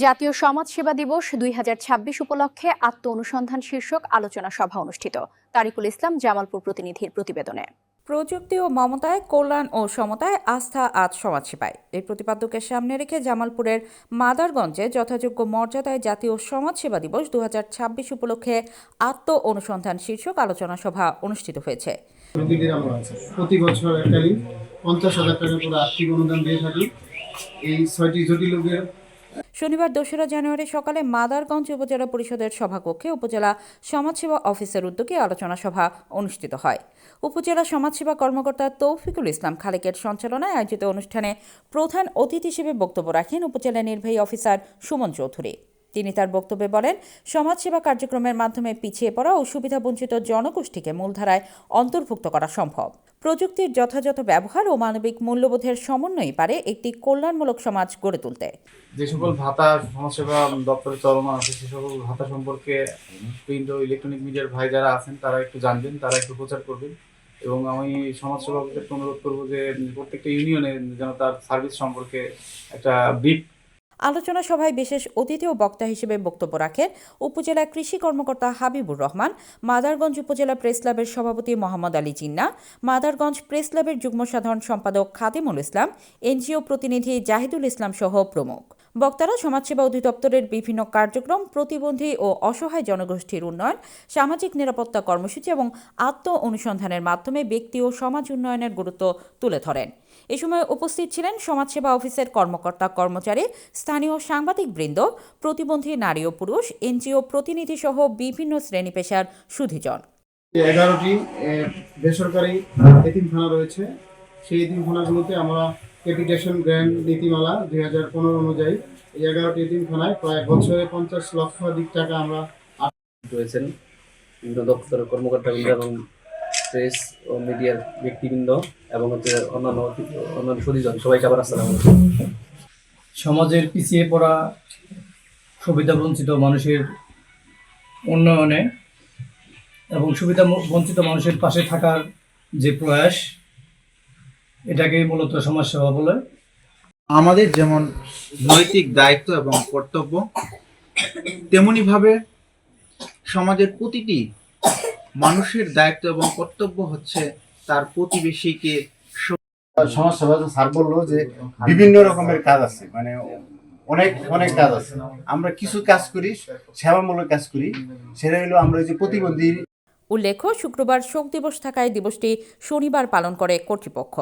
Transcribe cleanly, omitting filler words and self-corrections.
জাতীয় সমাজসেবা দিবস ২০২৬ উপলক্ষে আত্ম অনুসন্ধান শীর্ষক আলোচনা সভা অনুষ্ঠিত। তারিকুল ইসলাম, জামালপুর প্রতিনিধির প্রতিবেদনে। প্রযুক্তি ও মমতায়, কল্যাণ ও সমতায়, আস্থা আজ সমাজসেবায়। এই প্রতিপাদ্যকে সামনে রেখে জামালপুরের মাদারগঞ্জে যথাযোগ্য মর্যাদায় জাতীয় সমাজসেবা দিবস ২০২৬ উপলক্ষে আত্ম অনুসন্ধান শীর্ষক আলোচনা সভা অনুষ্ঠিত হয়েছে। প্রতি বছর এককালীন ৫০,০০০ টাকা করে আর্থিক অনুদান দিয়ে থাকি এই ৬টি জটিল রোগের। শনিবার ২রা জানুয়ারি সকালে মাদারগঞ্জ উপজেলা পরিষদের সভাকক্ষে উপজেলা সমাজসেবা অফিসের উদ্যোগে আলোচনা সভা অনুষ্ঠিত হয়। উপজেলা সমাজসেবা কর্মকর্তা তৌফিকুল ইসলাম খালেকের সঞ্চালনায় আয়োজিত অনুষ্ঠানে প্রধান অতিথি হিসেবে বক্তব্য রাখেন উপজেলা নির্বাহী অফিসার সুমন চৌধুরী। তিনি তার বক্তব্যে বলেন, সমাজসেবা কার্যক্রমের মাধ্যমে পিছিয়ে পড়া ও সুবিধাবঞ্চিত জনগোষ্ঠীকে মূলধারায় অন্তর্ভুক্ত করা সম্ভব। প্রযুক্তির যথাযথ ব্যবহার ও মানবিক মূল্যবোধের সমন্বয়ই পারে একটি কল্যাণমূলক সমাজ গড়ে তুলতে। যে সকল ভাতা সমাজসেবা দপ্তরে চলমান আছে সে সকল ভাতা সম্পর্কে প্রিন্ট ও ইলেকট্রনিক মিডিয়ার ভাই যারা আছেন তারা একটু জানবেন, তারা একটু প্রচার করবেন। এবং আমি সমাজসেবা অফিসারকে অনুরোধ করবো যে প্রত্যেকটা ইউনিয়নে যেন তার সার্ভিস সম্পর্কে একটা ব্রিফ। আলোচনা সভায় বিশেষ অতিথি ও বক্তা হিসেবে বক্তব্য রাখেন উপজেলা কৃষি কর্মকর্তা হাবিবুর রহমান, মাদারগঞ্জ উপজেলা প্রেস ক্লাবের সভাপতি মোহাম্মদ আলী জিন্না, মাদারগঞ্জ প্রেস ক্লাবের যুগ্ম সাধারণ সম্পাদক খাদিমুল ইসলাম, এনজিও প্রতিনিধি জাহিদুল ইসলাম সহ প্রমুখ। বক্তারা সমাজসেবা অধিদপ্তরের বিভিন্ন কার্যক্রম, প্রতিবন্ধী ও অসহায় জনগোষ্ঠীর উন্নয়ন, সামাজিক নিরাপত্তা কর্মসূচি এবং আত্ম অনুসন্ধানের মাধ্যমে ব্যক্তি ও সমাজ উন্নয়নের গুরুত্ব তুলে ধরেন। এ সময় উপস্থিত ছিলেন সমাজসেবা অফিসের কর্মকর্তা কর্মচারী, স্থানীয় সাংবাদিকবৃন্দ, প্রতিবন্ধী নারী ও পুরুষ, এনজিও প্রতিনিধি সহ বিভিন্ন শ্রেণী পেশার সুধীজন। 11টি বেসরকারি এতিমখানা রয়েছে। সেই এতিমখানাগুলোতে আমরা ক্যাপিটেশন গ্র্যান্ড নীতিমালা 2015 অনুযায়ী এই 11টি এতিমখানায় প্রায় বছরে 50 লক্ষাধিক টাকা আমরা রয়েছেন বিভিন্ন দপ্তরের কর্মকর্তাবৃন্দ এবং প্রেস ও মিডিয়ার ব্যক্তিবৃন্দ এবং অন্যান্য সুধীজন, সবাইকে আবার আসসালামু আলাইকুম। সমাজের পিছিয়ে পড়া সুবিধাবঞ্চিত মানুষের উন্নয়নে এবং সুবিধা বঞ্চিত মানুষের পাশে থাকার যে প্রয়াস, এটাকেই মূলত সমাজসেবা বলে। আমাদের যেমন নৈতিক দায়িত্ব এবং কর্তব্য, তেমনিভাবে সমাজের প্রতিটি মানুষের দায়িত্ব এবং কর্তব্য হচ্ছে তার প্রতিবেশীকে। সমাজসেবা স্যার বললো যে বিভিন্ন রকমের কাজ আছে, মানে অনেক অনেক কাজ আছে। আমরা কিছু কাজ করি, সেবামূলক কাজ করি, সেটা হলো আমরা যে প্রতিবন্ধী। উল্লেখ্য, শুক্রবার শোক দিবস থাকায় দিবসটি শনিবার পালন করে কর্তৃপক্ষ।